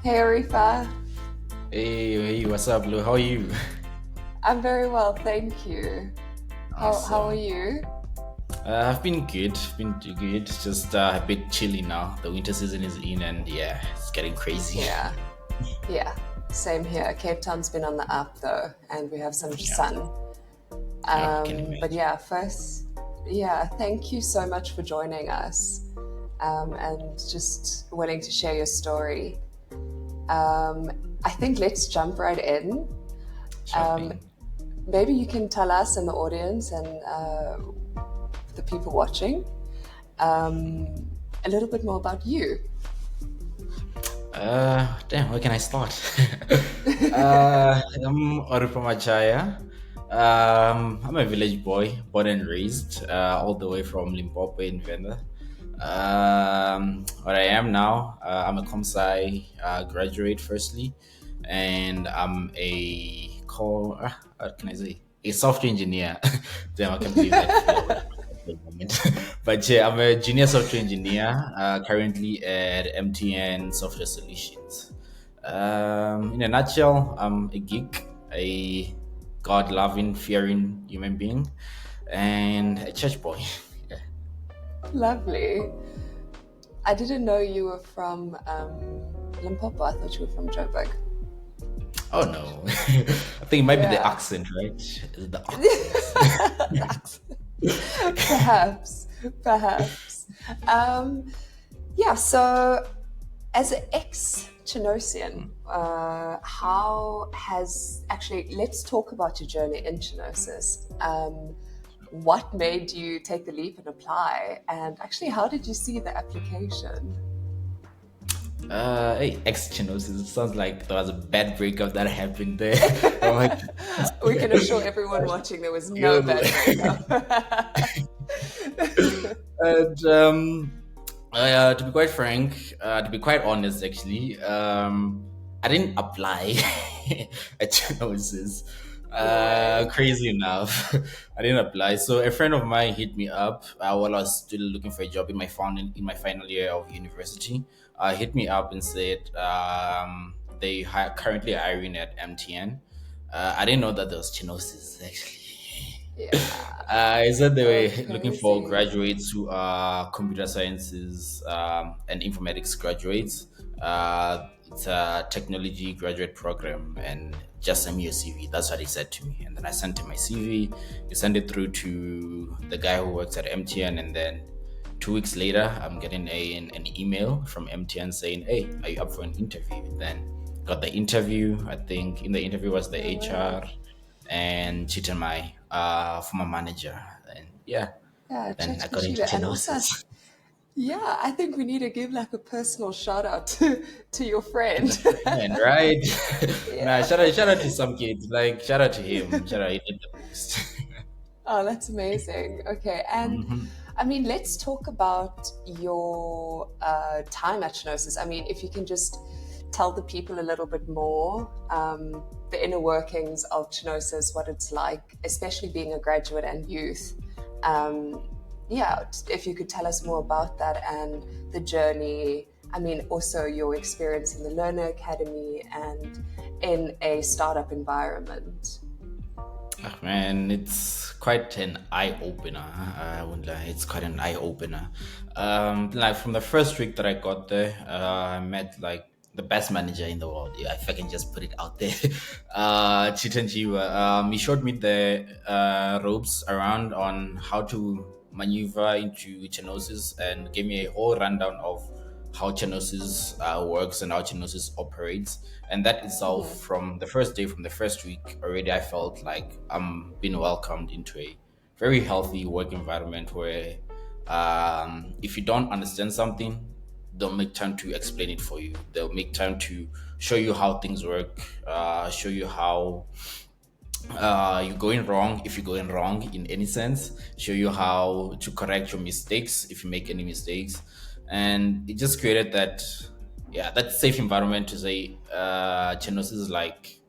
Hey Orifha, Hey, what's up, Lou? How are you? I'm very well, thank you. How are Awesome. you? I've been good. Been good. Just a bit chilly now. The winter season is in, and yeah, it's getting crazy. Yeah, yeah, same here. Cape Town's been on the up though, and we have some Yeah, sun. yeah, I can But imagine. yeah, first, yeah, thank you so much for joining us and just willing to share your story. I think let's jump right in. Sure Um, thing. Maybe you can tell us and the audience and the people watching a little bit more about you. Damn, where can I start? I'm Orifha Matshaya. I'm a village boy, born and raised, all the way from Limpopo in Venda. What I am now, I'm a comsci graduate, firstly, and I'm what can I say? A software engineer. Damn, I can't believe that flew out of my head for a moment. But yeah, I'm a junior software engineer, currently at MTN Software Solutions. In a nutshell, I'm a geek, a God-loving, fearing human being, and a church boy. Yeah. Lovely. I didn't know you were from Limpopo. I thought you were from Joburg. Oh no, I think it might be the Yeah. accent, right? Is it the accent? Perhaps, perhaps. Um, yeah, so as an ex Chenosian, how has actually, let's talk about your journey in Chenosis. What made you take the leap and apply? And actually, how did you see the application? Hey, ex Chenosis. It sounds like there was a bad breakup that happened there. I'm like, We can assure everyone watching there was no yo. bad breakup. And to be quite frank, to be quite honest, actually, I didn't apply at Chenosis. No way. Crazy enough, I didn't apply. So a friend of mine hit me up while I was still looking for a job in my final year of university. Hit me up and said currently hiring at MTN. I didn't know that there was Chenosis actually. Yeah. He said they Oh, were looking for crazy. graduates who are computer sciences and informatics graduates. It's a technology graduate program, and just send me your CV. That's what he said to me. And then I sent him my CV. He sent it through to the guy who works at MTN, and then 2 weeks later, I'm getting an email from MTN saying, "Hey, are you up for an interview?" Then got the interview. I think in the interview was the No way. HR and cheating my former manager, and yeah, Yeah, then I Church got into Kashiva. And also, Chenosis. yeah, I think we need to give like a personal shout out to your To friend. the friend, right? Nah, Yeah. shout out to some kids. Like shout out to him. Shout out, he did the most. Oh, that's amazing. Okay. And Mhm. I mean, let's talk about your time at Chenosis. I mean, if you can just tell the people a little bit more, the inner workings of Chenosis, what it's like, especially being a graduate and youth. Um, yeah, if you could tell us more about that and the journey. I mean, also your experience in the Learner Academy and in a startup environment. Ah, man, it's quite an eye opener. I won't lie, it's quite an eye opener. Like from the first week that I got there, I met like the best manager in the world. Yeah, if I can just put it out there, Chitanjiwa. He showed me the ropes around on how to maneuver into Chenosis and gave me a whole rundown of how Chenosis works and how Chenosis operates. And that itself, from the first day, from the first week, already I felt like I'm being welcomed into a very healthy work environment where if you don't understand something, they'll make time to explain it for you. They'll make time to show you how things work, show you how you're going wrong if you're going wrong in any sense, show you how to correct your mistakes if you make any mistakes. And it just created that, yeah, that safe environment to say Chenosis is like,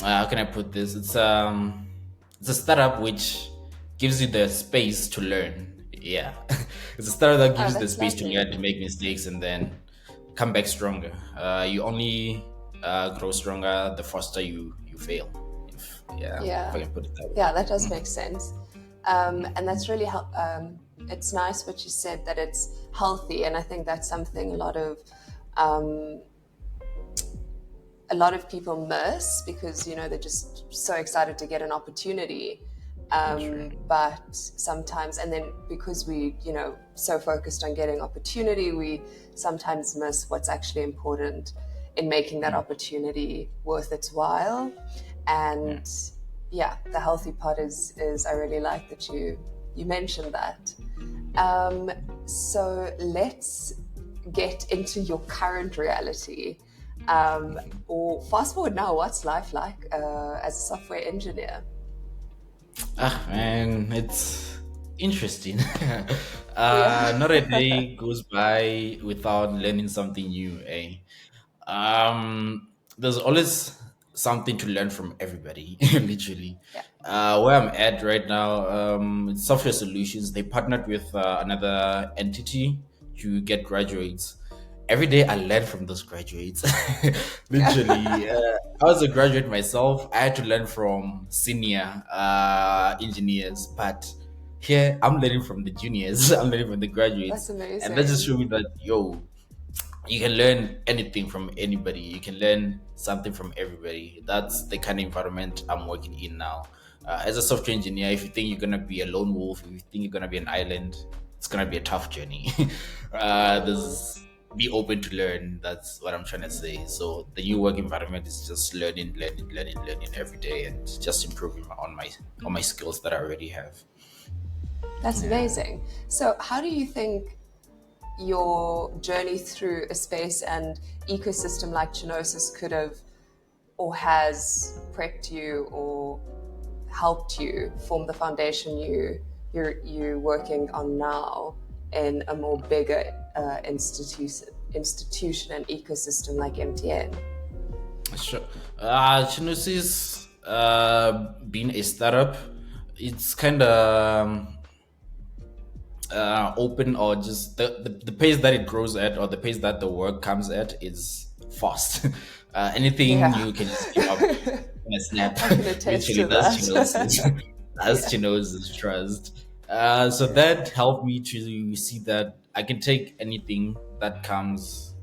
how can I put this? It's a startup which gives you the space to learn. Yeah, it's a startup that Oh, gives you the that's space to learn, lovely. to make mistakes, and then come back stronger. You only grow stronger the faster you fail. If yeah, if Yeah, I can put it that yeah, way. that does make sense. And that's really it's nice what you said that it's healthy, and I think that's something um, a lot of people miss because they're just so excited to get an opportunity. True. But sometimes, and then because we so focused on getting opportunity, we sometimes miss what's actually important in making that Mm, opportunity worth its while. yeah. And yeah, the healthy part is I really like that you mentioned that. um, so let's get into your current reality. Or fast forward now, what's life like as a software engineer? Ah man, it's interesting. Yeah. Not a day goes by without learning something new, eh? There's always something to learn from everybody, literally. Yeah. Where I'm at right now, it's Software Solutions. They partnered with another entity to get graduates. Every day I learn from those graduates. Literally, I was a graduate myself. I had to learn from senior engineers, but here I'm learning from the juniors. I'm learning from the That's graduates, and that just amazing. showed me that yo, you can learn anything from anybody. You can learn something from everybody. That's the kind of environment I'm working in now. As a software engineer, if you think you're gonna be a lone wolf, if you think you're gonna be an island, it's gonna be a tough journey. Mm, There's be open to learn. That's what I'm trying to say. So the new work environment is just learning, learning, learning, learning every day, and just improving on my skills that I already have. that's Yeah. amazing. So how do you think your journey through a space and ecosystem like Chenosis could have or has prepped you or helped you form the foundation you're working on now in a more bigger institution and ecosystem like MTN? Sure. Chenosis, being a startup, it's kind of open, or just the pace that it grows at, or the pace that the work comes at is fast. Anything Yeah. new can just pick up in a snap. I can attest Literally, to that's Chenosis. that. That's Yeah. Chenosis trust. So Yeah. that helped me to see that I can take anything that comes.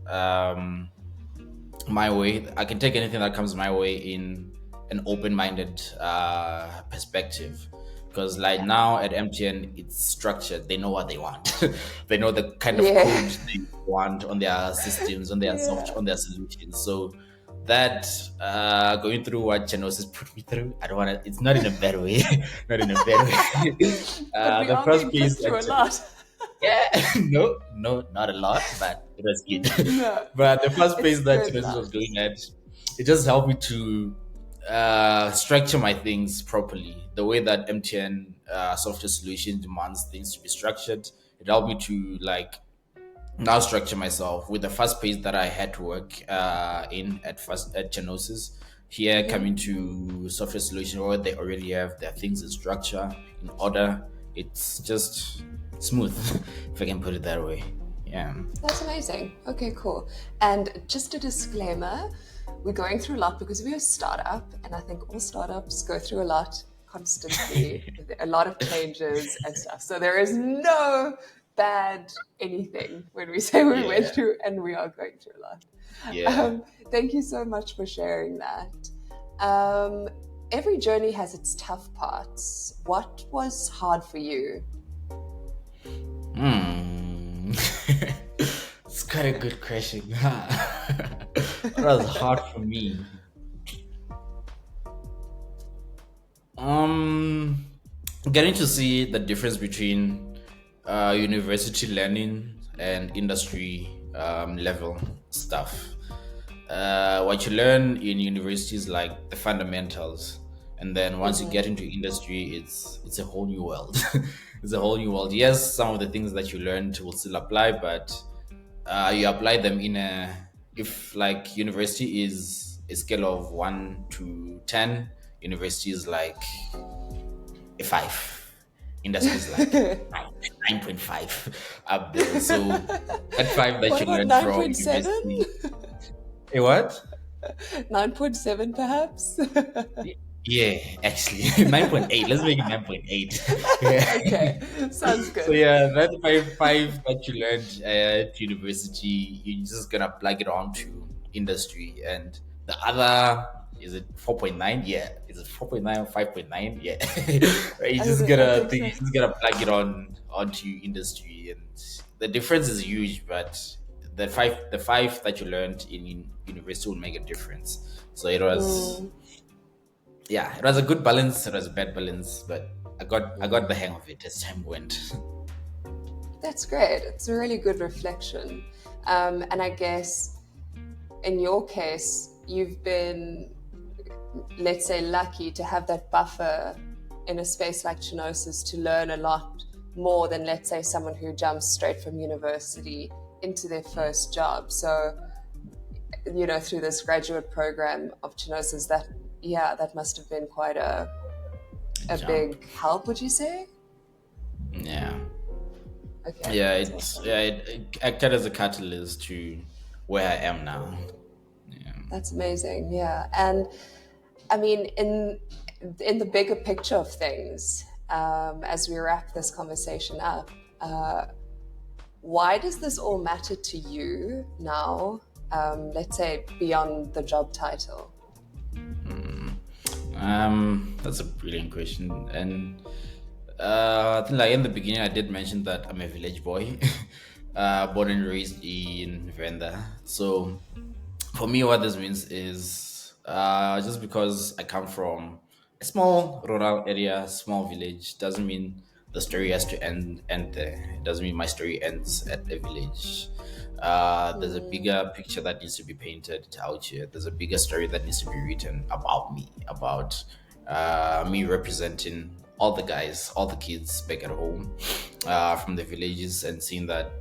My way. I can take anything that comes my way in an open-minded perspective. Because like Yeah. now at MTN, it's structured. They know what they want. They know the kind of Yeah. code they want on their systems, on their soft, Yeah. on their solutions. So that going through what Chenosis put me through, I don't want to. It's not in a bad way. Not in a bad way. But we The are first being put piece through a actually, lot. yeah, no, no, not a lot, but it was good. No, But the first it's phase that good Genesis was lot. going at, it just helped me to structure my things properly. The way that MTN Software Solutions demands things to be structured, it helped me to like now structure myself with the first page that I had to work in at first at Chenosis. Here coming to software solution where they already have their things in structure, in order. It's just smooth, if I can put it that way. Yeah. That's amazing. Okay, cool. And just a disclaimer, we're going through a lot because we're a startup, and I think all startups go through a lot constantly, with a lot of changes and stuff. So there is no bad anything when we say we went Yeah. through, and we are going through a lot. Yeah. Thank you so much for sharing that. Um, every journey has its tough parts. What was hard for you? Hmm. It's quite a good question. What was hard for me? Um, Getting to see the difference between university learning and industry level stuff. What you learn in university is like the fundamentals, and then once you get into industry, it's a whole new world. It's a whole new world. Yes, some of the things that you learned will still apply, but you apply them in a, if like university is a scale of 1 to 10, university is like a 5. industry is like 9.5 up there. So that five that What you about learn from 9.7? university. A what? 9.7 perhaps? Yeah, actually, 9.8. Let's make it 9.8. Yeah. Okay, sounds So good. yeah, that five that you learned at university, you're just gonna plug it onto industry, and the other is it 4.9? Yeah, is it 4.9 or 5.9? Yeah, right. I think You're so. just gonna plug it onto industry, and the difference is huge. But the five that you learned in university will make a difference. So it was, Mm, yeah, it was a good balance. It was a bad balance, but I got the hang of it as time went. that's great. It's a really good reflection. And I guess in your case, you've been, let's say, lucky to have that buffer in a space like Chenosis to learn a lot more than, let's say, someone who jumps straight from university into their first job. So, through this graduate program of Chenosis, that must have been quite a Jump. big help, would you say? Yeah. Okay, Yeah, that's awesome. it acted as a catalyst to where I am now. Yeah. That's amazing. Yeah, and I mean, in the bigger picture of things, as we wrap this conversation up, why does this all matter to you now? Let's say beyond the job title. That's a brilliant question, and I think like in the beginning I did mention that I'm a village boy, born and raised in Venda. So for me, what this means is just because I come from a small rural area, small village, doesn't mean the story has to end there. It doesn't mean my story ends at a village. There's a bigger picture that needs to be painted out here. There's a bigger story that needs to be written about me, about me representing all the guys, all the kids back at home, from the villages, and seeing that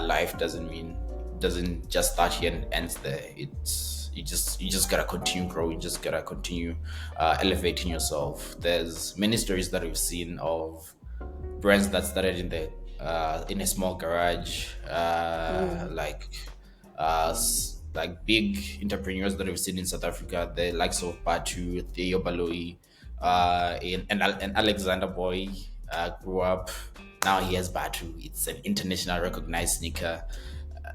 life doesn't just start here and ends there. It's you just gotta continue growing. You just gotta continue elevating yourself. There's many stories that we've seen of brands that started in a small garage, like big entrepreneurs that we've seen in South Africa, the likes of Batu, Theo Baloyi, and Alexander Boy grew up. Now he has Batu. It's an international recognized sneaker.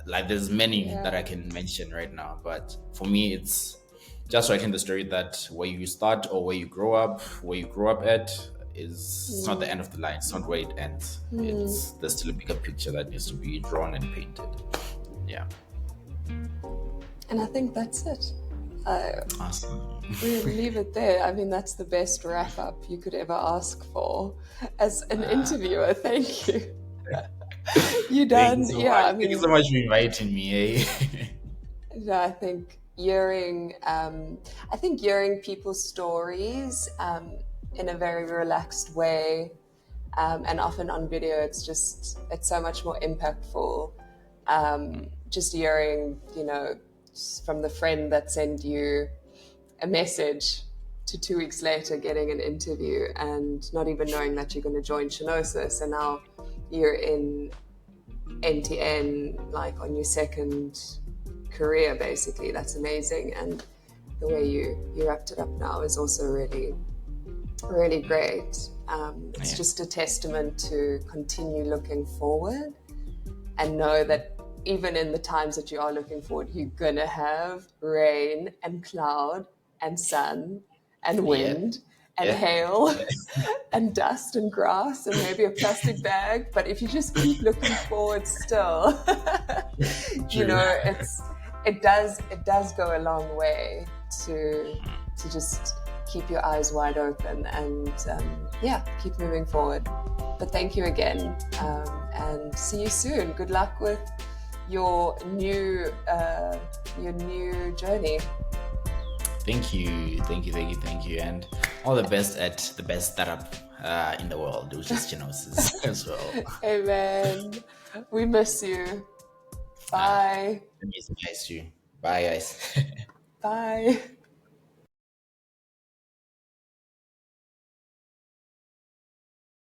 Like there's many that Yeah. I can mention right now, but for me, it's just writing the story that where you start or where you grow up at is it's not the end of the line. It's not where it ends. It's There's still a bigger picture that needs to be drawn and painted. Yeah. And I think that's it. Awesome. We'll leave it there. I mean, that's the best wrap up you could ever ask for as an interviewer. Thank you. You Thank you done? so Yeah, much. I Thank you so mean, much for inviting me. Eh? I think hearing people's stories in a very relaxed way, and often on video, it's so much more impactful. Just hearing, from the friend that sent you a message to 2 weeks later getting an interview and not even knowing that you're going to join Chenosis, and now you're in MTN, like on your second career, basically. That's amazing. And the way you wrapped it up now is also really, really great. It's Yeah. just a testament to continue looking forward and know that even in the times that you are looking forward, you're gonna have rain and cloud and sun and Yeah. wind and Yeah. hail Yeah. and dust and grass and maybe a plastic bag. But if you just keep looking forward still, True. it does go a long way to just keep your eyes wide open and keep moving forward. But thank you again, and see you soon. Good luck with your new journey. Thank you. Thank you. Thank you. Thank you. And all the best at the best startup in the world, which is Chenosis as well. Amen. We miss you. Uh, Bye. amazing guys too. Bye guys. Bye.